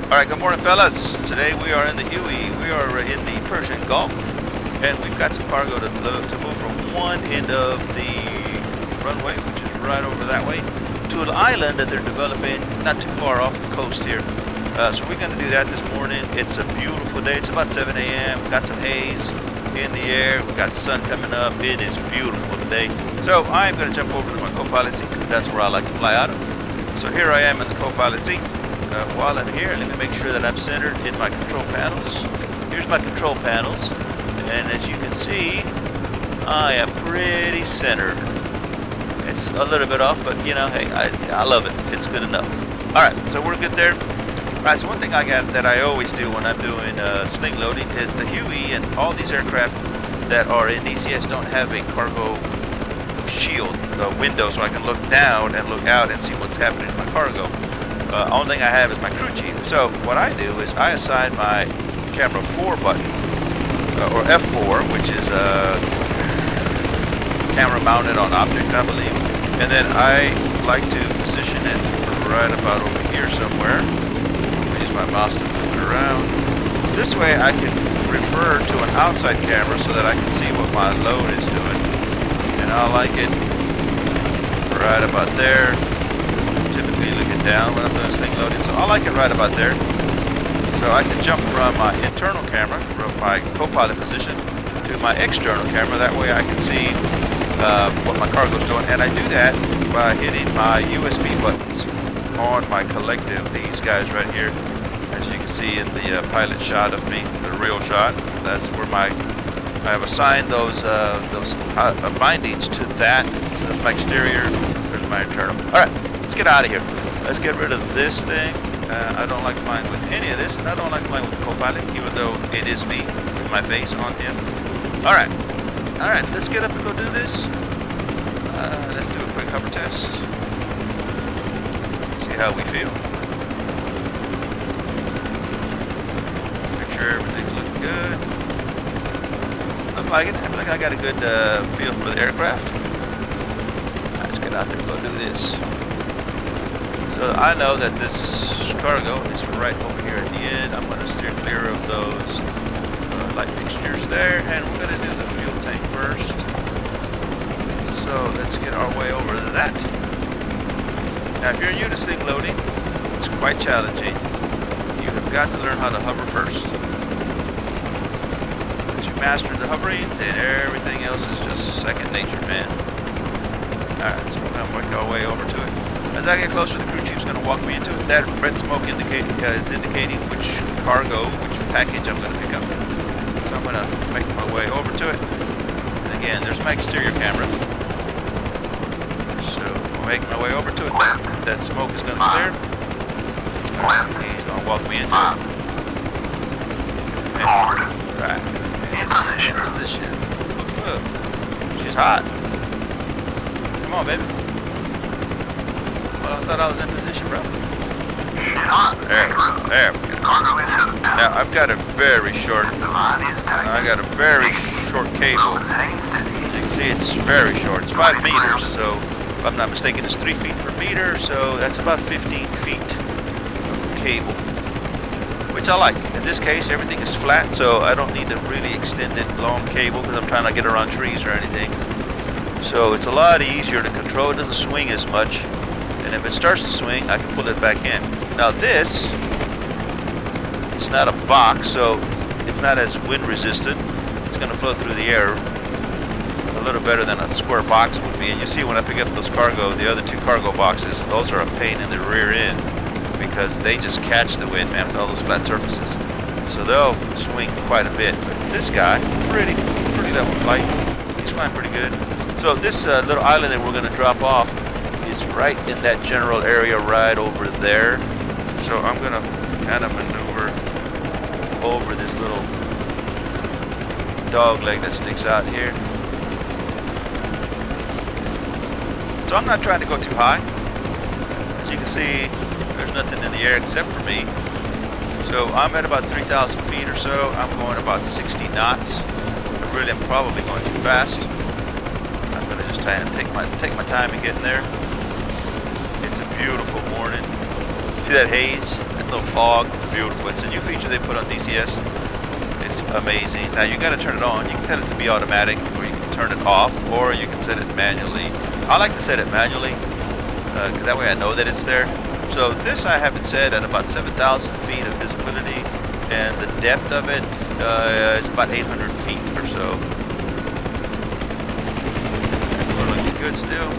Alright, good morning fellas. Today we are in the Huey. We are in the Persian Gulf, and we've got some cargo to move from one end of the runway, which is right over that way, to an island that they're developing not too far off the coast here. So we're going to do that this morning. It's a beautiful day. It's about 7 a.m. Got some haze in the air. We got the sun coming up. It is beautiful today. So I'm going to jump over to my co-pilot seat because that's where I like to fly out of. So here I am in the co-pilot seat. While I'm here, let me make sure that I'm centered in my control panels. Here's my control panels, and as you can see, I am pretty centered. It's a little bit off, but you know, hey, I love it. It's good enough. All right, so we're good there. All right, so one thing that I always do when I'm doing sling loading is the Huey and all these aircraft that are in DCS don't have a cargo shield window, so I can look down and look out and see what's happening in my cargo. Only thing I have is my crew chief. So what I do is I assign my camera 4 button, or F4, which is a camera mounted on object, I believe. And then I like to position it right about over here somewhere. I'll use my mouse to flip it around. This way I can refer to an outside camera so that I can see what my load is doing. And I like it right about there. Typically looking down when I'm doing sling loading, so I like it right about there. So I can jump from my internal camera, from my co-pilot position, to my external camera. That way I can see what my cargo's doing, and I do that by hitting my USB buttons on my collective. These guys right here, as you can see in the pilot shot of me, the real shot. That's where I have assigned those bindings to that. So that's my exterior. There's my internal. All right. Let's get out of here. Let's get rid of this thing. I don't like flying with any of this, and I don't like flying with the co-pilot, even though it is me with my face on him. All right, so let's get up and go do this. Let's do a quick hover test. See how we feel. Make sure everything's looking good. I'm liking it. I feel like I got a good feel for the aircraft. All right, let's get out there and go do this. So I know that this cargo is right over here at the end. I'm going to steer clear of those light fixtures there, and we're going to do the fuel tank first. So let's get our way over to that. Now if you're new to sling loading, it's quite challenging. You have got to learn how to hover first. Once you master the hovering, then everything else is just second nature, man. Alright, so we're going to work our way over to it. As I get closer, the crew chief's going to walk me into it. That red smoke is indicating which cargo, which package I'm going to pick up. So I'm going to make my way over to it. And again, there's my exterior camera. So I'll make my way over to it. That smoke is going to clear. He's going to walk me into it. Right. In position. Look. She's hot. Come on, baby. I thought I was in position, bro. There we go. Now I've got a very short cable. As you can see, it's very short. It's 5 meters, so if I'm not mistaken, it's 3 feet per meter. So that's about 15 feet of cable, which I like. In this case, everything is flat, so I don't need a really extended long cable because I'm trying to get around trees or anything. So it's a lot easier to control. It doesn't swing as much. And if it starts to swing, I can pull it back in. Now this, it's not a box, so it's not as wind resistant. It's going to flow through the air a little better than a square box would be. And you see when I pick up those cargo, the other 2 cargo boxes, those are a pain in the rear end because they just catch the wind, man, with all those flat surfaces. So they'll swing quite a bit. But this guy, pretty level flight. He's flying pretty good. So this little island that we're going to drop off is right in that general area right over there. So I'm going to kind of maneuver over this little dog leg that sticks out here. So I'm not trying to go too high. As you can see, there's nothing in the air except for me. So I'm at about 3,000 feet or so. I'm going about 60 knots. I really am probably going too fast. I'm going to just try and take my time in getting there. It's a beautiful morning. See that haze? That little fog? It's beautiful. It's a new feature they put on DCS. It's amazing. Now you got to turn it on. You can tell it to be automatic, or you can turn it off, or you can set it manually. I like to set it manually, because that way I know that it's there. So this I have it set at about 7,000 feet of visibility, and the depth of it is about 800 feet or so. We're looking good still.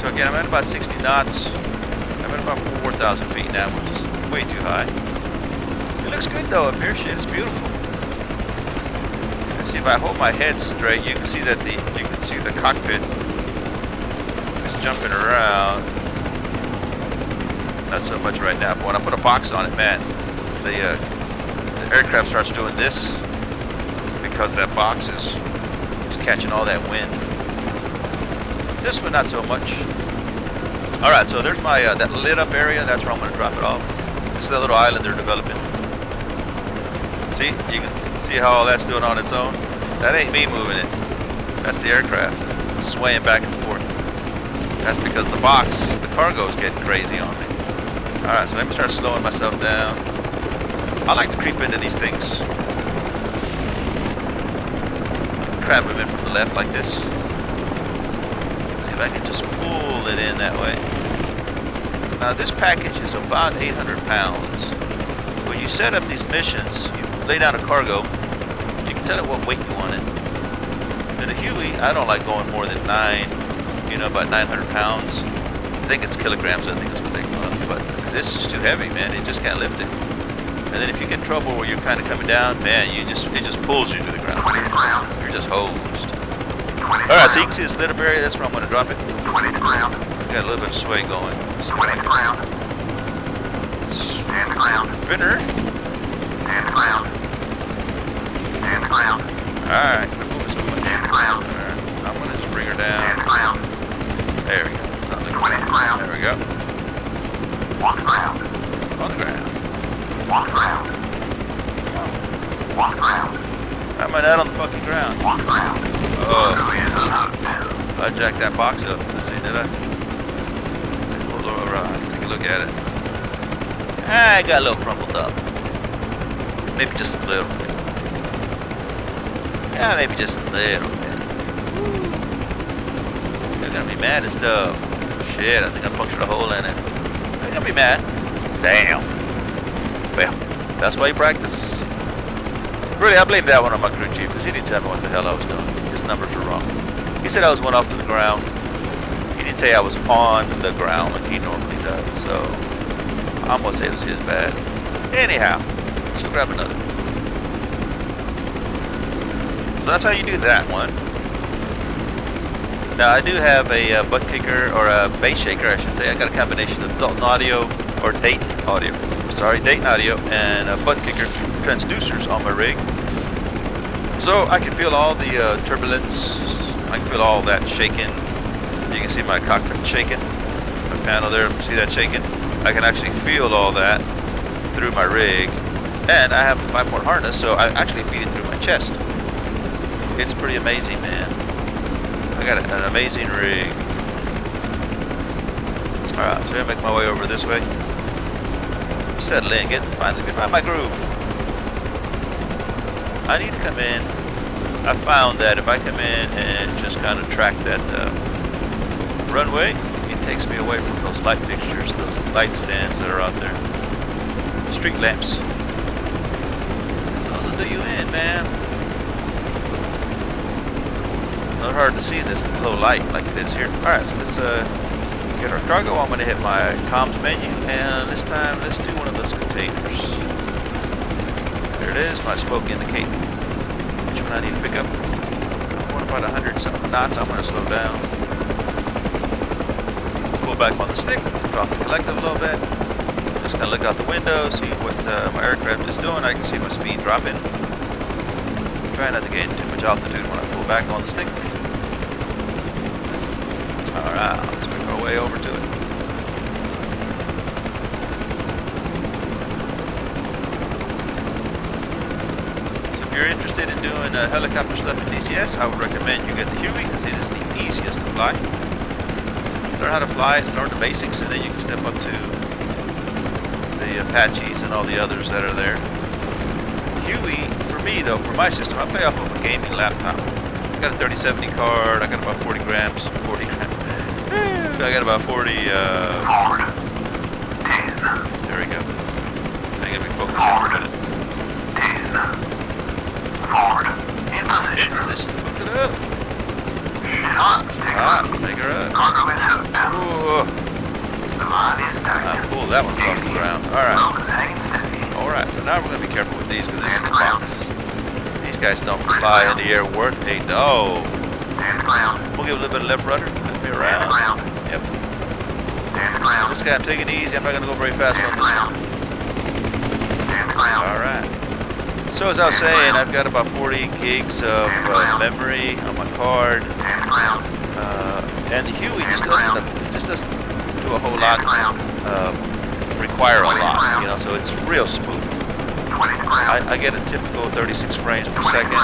So again, I'm at about 60 knots. I'm at about 4,000 feet now, which is way too high. It looks good though up here. Shit, it's beautiful. See, if I hold my head straight, you can see that the cockpit is jumping around. Not so much right now, but when I put a box on it, man, the aircraft starts doing this because that box is catching all that wind. This one, not so much. All right, so there's my that lit up area. That's where I'm going to drop it off. This is that little island they're developing. See, you can see how all that's doing on its own. That ain't me moving it. That's the aircraft. It's swaying back and forth. That's because the box, the cargo is getting crazy on me. All right, so let me start slowing myself down. I like to creep into these things. Crab them in from the left like this. See if I can just pull it in that way. Now this package is about 800 pounds. When you set up these missions, you lay down a cargo, you can tell it what weight you want it. In a Huey, I don't like going more than about 900 pounds. I think it's kilograms, I think is what they call it. But this is too heavy, man. It just can't lift it. And then if you get in trouble where you're kind of coming down, man, it just pulls you to the ground. You're just hosed. All right, so you can see this lit up area. That's where I'm going to drop it. Got a little bit of sway going. Stand the ground. Stand the ground. Spinner. Stand the ground. Stand the ground. All right, quit moving so much. Stand the ground. All right, I'm going to just bring her down. Stand the ground. There we go. Stand the ground. There we go. On the ground. On the ground. On the ground. On the ground. How am I not on the fucking ground? On the ground. Oh. I jacked that box up. Let's see, did I? Hold on, take a look at it. I got a little crumpled up. Maybe just a little bit. Yeah, maybe just a little bit. You're gonna be mad and stuff. Shit, I think I punctured a hole in it. You're gonna be mad. Damn. Well, that's why you practice. Really, I blame that one on my crew chief because he didn't tell me what the hell I was doing. His numbers were wrong. He said I was going off to the ground. He didn't say I was on the ground like he normally does. So I'm gonna say it was his bad. Anyhow, let's go grab another. So that's how you do that one. Now I do have a butt kicker, or a bass shaker I should say. I got a combination of Dalton audio, or Dayton audio, Dayton audio, and butt kicker transducers on my rig. So I can feel all the turbulence. I can feel all that shaking. You can see my cockpit shaking. My panel there, see that shaking? I can actually feel all that through my rig. And I have a 5-port harness, so I actually feed it through my chest. It's pretty amazing, man. I got an amazing rig. Alright, so I'm gonna make my way over this way. Settle in, finally find my groove. I need to come in. I found that if I come in and just kind of track that runway, it takes me away from those light fixtures, those light stands that are out there. Street lamps. Those will do you in, man. Not hard to see in this low light like it is here. Alright, so let's get our cargo. I'm going to hit my comms menu, and this time let's do one of those containers. There it is, my spoke indicator. Which one I need to pick up? I'm going about 100-something knots. I'm going to slow down. Pull back on the stick, drop the collective a little bit. Just going to look out the window, see what my aircraft is doing. I can see my speed dropping. Try not to gain too much altitude when I pull back on the stick. Alright, let's make our way over to it. So if you're interested in doing helicopter stuff in DCS, I would recommend you get the Huey because it is the easiest to fly. learn how to fly, learn the basics, and then you can step up to the Apaches and all the others that are there. Huey, for me though, for my system, I play off of a gaming laptop. I got a 3070 card, I got about 40 grams. I got about 40, there we go. I gotta be focused for a minute. In position, hook it up. Take her up. Ooh. Pull that one across the ground. Alright, so now we're going to be careful with these because this is a box. These guys don't fly in the air worth a dog. We'll give a little bit of left rudder. Flip me around. Yep. This guy, I'm taking it easy. I'm not going to go very fast on this one. Alright. So as I was saying, I've got about 40 gigs of memory on my card. And the Huey just doesn't do a whole lot, require a lot, you know, so it's real smooth. I get a typical 36 frames per second,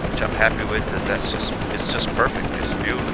which I'm happy with, because it's just perfect, it's beautiful.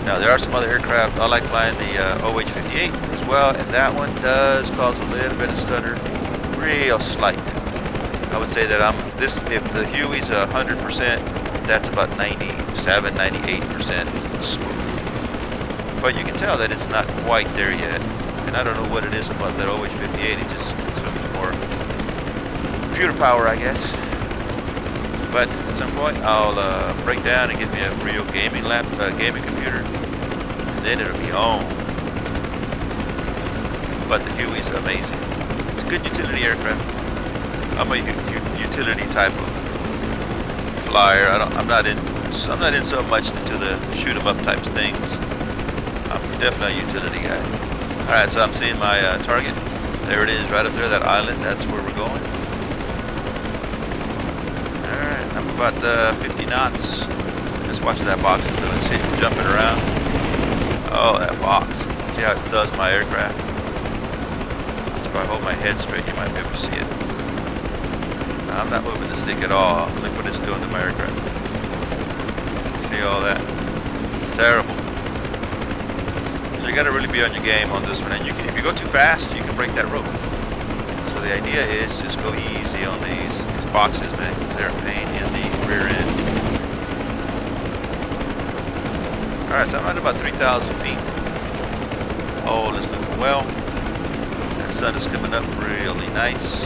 Now there are some other aircraft, I like flying the OH-58 as well, and that one does cause a little bit of stutter, real slight. I would say that if the Huey's 100%, that's about 97, 98% smooth. But you can tell that it's not quite there yet. And I don't know what it is about that OH-58, it just consumes more computer power, I guess. But at some point, I'll break down and get me a real gaming computer, and then it'll be on. But the Huey's amazing. It's a good utility aircraft. I'm a utility type of flyer. I'm not in so much into the shoot 'em up types things. I'm definitely a utility guy. All right, so I'm seeing my target. There it is, right up there, that island. That's where we're going. All right, I'm about 50 knots. Just watching that box until I see it jumping around. Oh, that box. See how it does my aircraft. So if I hold my head straight, you might be able to see it. I'm not moving the stick at all. Look what it's doing to my aircraft. See all that? It's terrible. So you got to really be on your game on this one. And if you go too fast, you can break that rope. So the idea is just go easy on these boxes, man, because they're a pain in the rear end. All right, so I'm at about 3,000 feet. All is moving well. That sun is coming up really nice.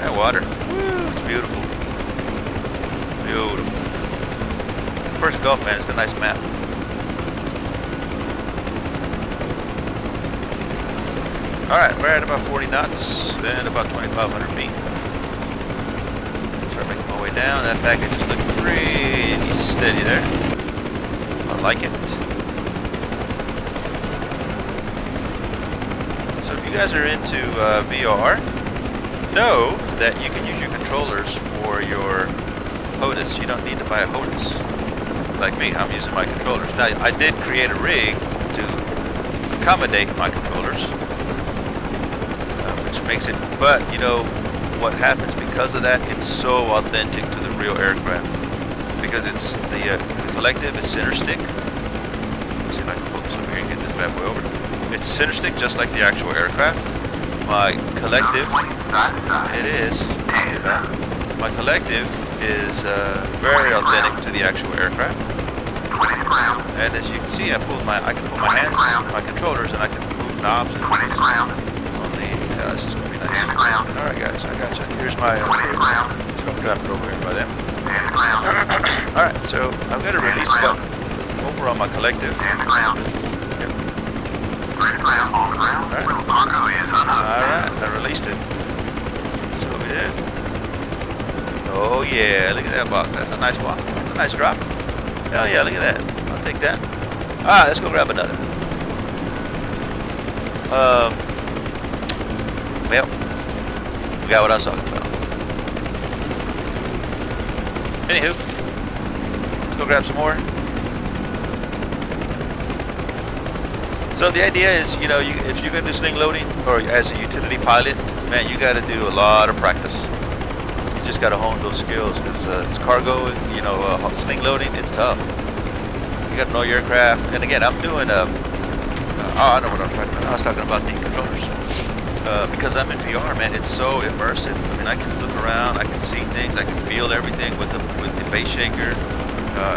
That water, woo, it's beautiful. Beautiful. Persian Gulf, man, it's a nice map. Alright, we're at about 40 knots and about 2,500 feet. Start making my way down. That package is looking pretty steady there. I like it. So if you guys are into VR, know that you can use your controllers for your HOTAS. You don't need to buy a HOTAS. Like me, I'm using my controllers. Now, I did create a rig to accommodate my controllers, which makes it, but you know what happens because of that? It's so authentic to the real aircraft. Because it's the collective is center stick. Let's see if I can focus over here and get this bad boy over. It's center stick just like the actual aircraft. My collective, it is, my collective is very authentic to the actual aircraft. And as you can see, I can pull my hands, my controllers, and I can move knobs and things on the, this is going to be nice. Alright guys, I got you. Here's my, so I'm drop it over here by them. Alright, so I've got a release button over on my collective. Alright, I released it. So we did. Oh yeah, look at that box. That's a nice box. That's a nice drop. Hell yeah, look at that. I'll take that. Alright, let's go grab another. Well, we got what I was talking about. Anywho, let's go grab some more. So the idea is, you know, if you're going to do sling loading, or as a utility pilot, man, you got to do a lot of practice. You just got to hone those skills, because it's cargo, you know, sling loading, it's tough. You got to know your aircraft. And again, I'm doing oh, I know what I'm talking about. I was talking about the controllers. Because I'm in VR, man, it's so immersive. I mean, I can look around, I can see things, I can feel everything with the base shaker.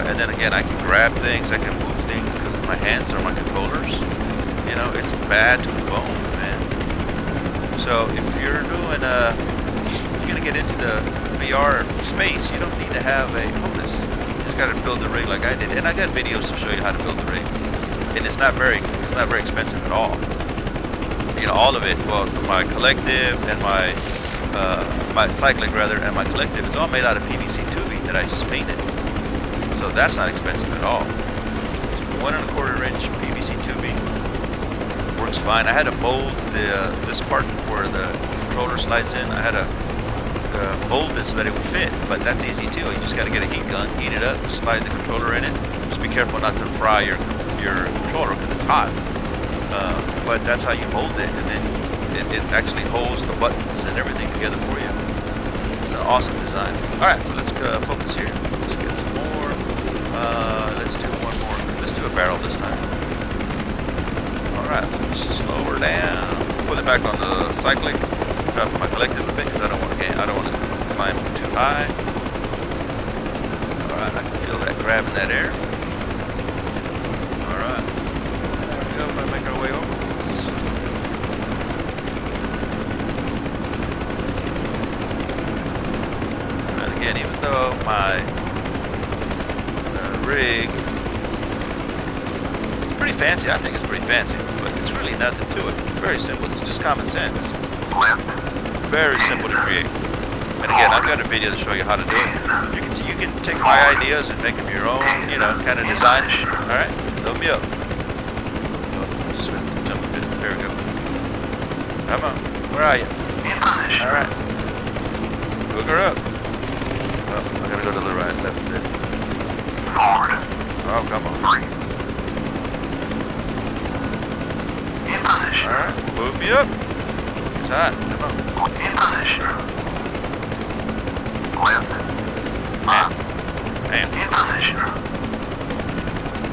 And then again, I can grab things, I can move things because my hands are my controllers. You know, it's bad to the bone, man. So if you're doing, you're gonna get into the VR space, you don't need to have a HOTAS. You just gotta build the rig like I did. And I got videos to show you how to build the rig. And it's not very expensive at all. You know, all of it, well, my collective and my cyclic rather, and my collective, it's all made out of PVC tubing that I just painted. So that's not expensive at all. It's 1 1/4 inch PVC tubing. Works fine. I had to mold this part where the controller slides in. I had to mold this so that it would fit, but that's easy too. You just got to get a heat gun, heat it up, slide the controller in it. Just be careful not to fry your controller because it's hot. But that's how you mold it, and then it actually holds the buttons and everything together for you. It's an awesome design. All right, so let's focus here. Let's get some more. Let's do one more. Let's do a barrel this time. All right, so slow her down. Pull it back on the cyclic. Drop my collective a bit because I don't want to climb too high. All right, I can feel that grabbing that air. All right, there we go. We'll make our way over. And again, even though my rig is pretty fancy, I think it's pretty fancy, but it's really nothing to it. Very simple. It's just common sense. Very simple to create. And again, I've got a video to show you how to do it. You can take my ideas and make them your own, you know, kind of design. All right, load me up. Jump a bit. There we go. Come on. Where are you? All right. Hook her up. Oh, I gotta go to the right, left there. Forward. Oh, come on. 3. In position. All right, move me up. It's hot. Come on. In position. Left. 5. Bam. In position.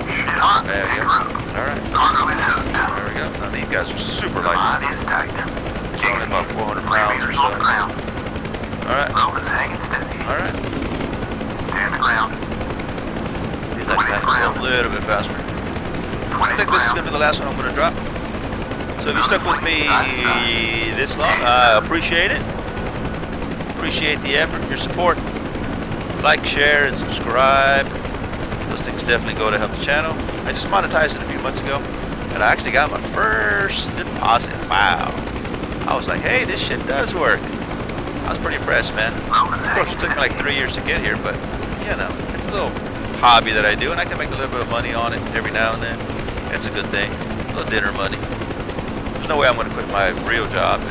Shoot hot. There we go. All right. Cargo is hooked. There we go. Now these guys are super light. Line is tight. It's only about 400 pounds or Meters so. on the ground. All right. Rope is hanging steady. All right. Stand the ground. These guys got to go a little bit faster. I think this is going to be the last one I'm going to drop. So if you stuck with me this long, I appreciate it. Appreciate the effort, your support. Like, share, and subscribe. Those things definitely go to help the channel. I just monetized it a few months ago, and I actually got my first deposit. Wow. I was like, hey, this shit does work. I was pretty impressed, man. Of course, it took me like 3 years to get here, but, you know, it's a little hobby that I do, and I can make a little bit of money on it every now and then. It's a good thing. A little dinner money. There's no way I'm going to quit my real job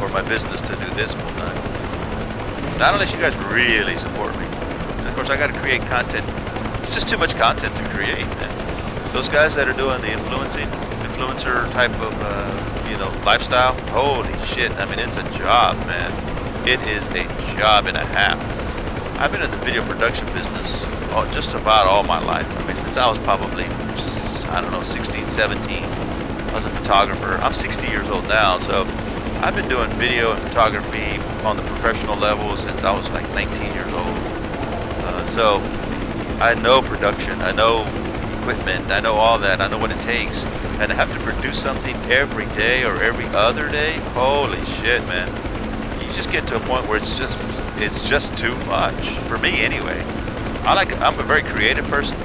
or my business to do this full time. Not unless you guys really support me. And of course, I got to create content. It's just too much content to create, man. Those guys that are doing the influencer type of, you know, lifestyle, holy shit. I mean, it's a job, man. It is a job and a half. I've been in the video production business just about all my life. I mean, since I was probably, I don't know, 16, 17. I was a photographer. I'm 60 years old now, so I've been doing video and photography on the professional level since I was like 19 years old. So I know production, I know equipment, I know all that, I know what it takes. And to have to produce something every day or every other day, holy shit, man. You just get to a point where it's just too much, for me anyway. I'm a very creative person,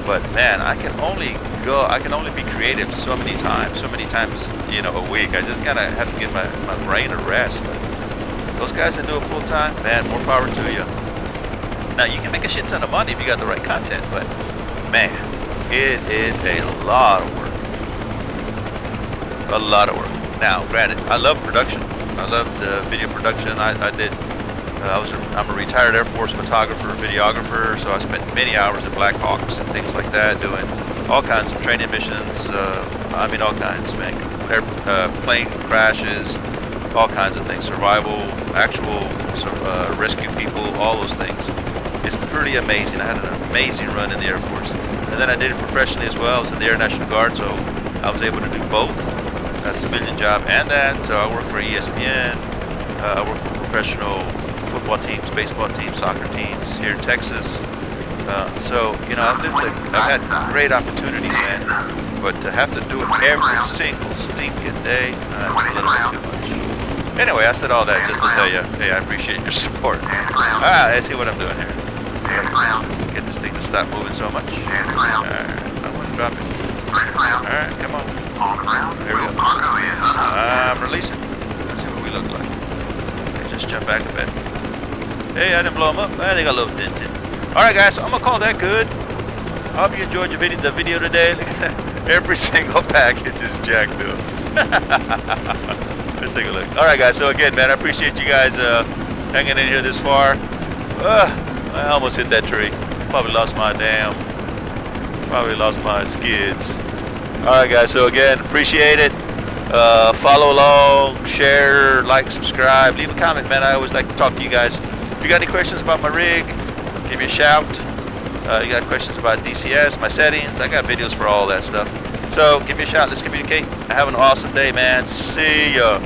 but man, I can only be creative so many times, you know, a week. I just gotta have to give my brain a rest. But those guys that do it full time, man, more power to you. Now you can make a shit ton of money if you got the right content, but man, it is a lot of work. A lot of work. Now, granted, I love production. I love the video production. I'm a retired Air Force photographer, videographer, so I spent many hours at Black Hawks and things like that, doing all kinds of training missions. I mean, all kinds, man. Plane crashes, all kinds of things. Survival, actual rescue people, all those things. It's pretty amazing. I had an amazing run in the Air Force. And then I did it professionally as well. I was in the Air National Guard, so I was able to do both, a civilian job and that. So I work for ESPN. I work for professional football teams, baseball teams, soccer teams here in Texas. So, you know, I've had great opportunities, man. But to have to do it every single stinking day, it's a little bit too much. Anyway, I said all that just to tell you, hey, I appreciate your support. Alright, let's see what I'm doing here. Get this thing to stop moving so much. Alright, I want to drop it. Alright, come on. Here we go. I'm releasing. Let's see what we look like. Okay, just jump back a bit. Hey, I didn't blow them up. I think I a little dented. Alright guys, so I'm gonna call that good. I hope you enjoyed the video today. Look at that. Every single package is jacked up. Let's take a look. Alright guys, so again, man, I appreciate you guys hanging in here this far. I almost hit that tree. Probably lost my skids. Alright guys, so again, appreciate it. Follow along, share, like, subscribe, leave a comment, man. I always like to talk to you guys. If you got any questions about my rig, give me a shout. You got questions about DCS, my settings, I got videos for all that stuff. So give me a shout, let's communicate. Have an awesome day, man. See ya.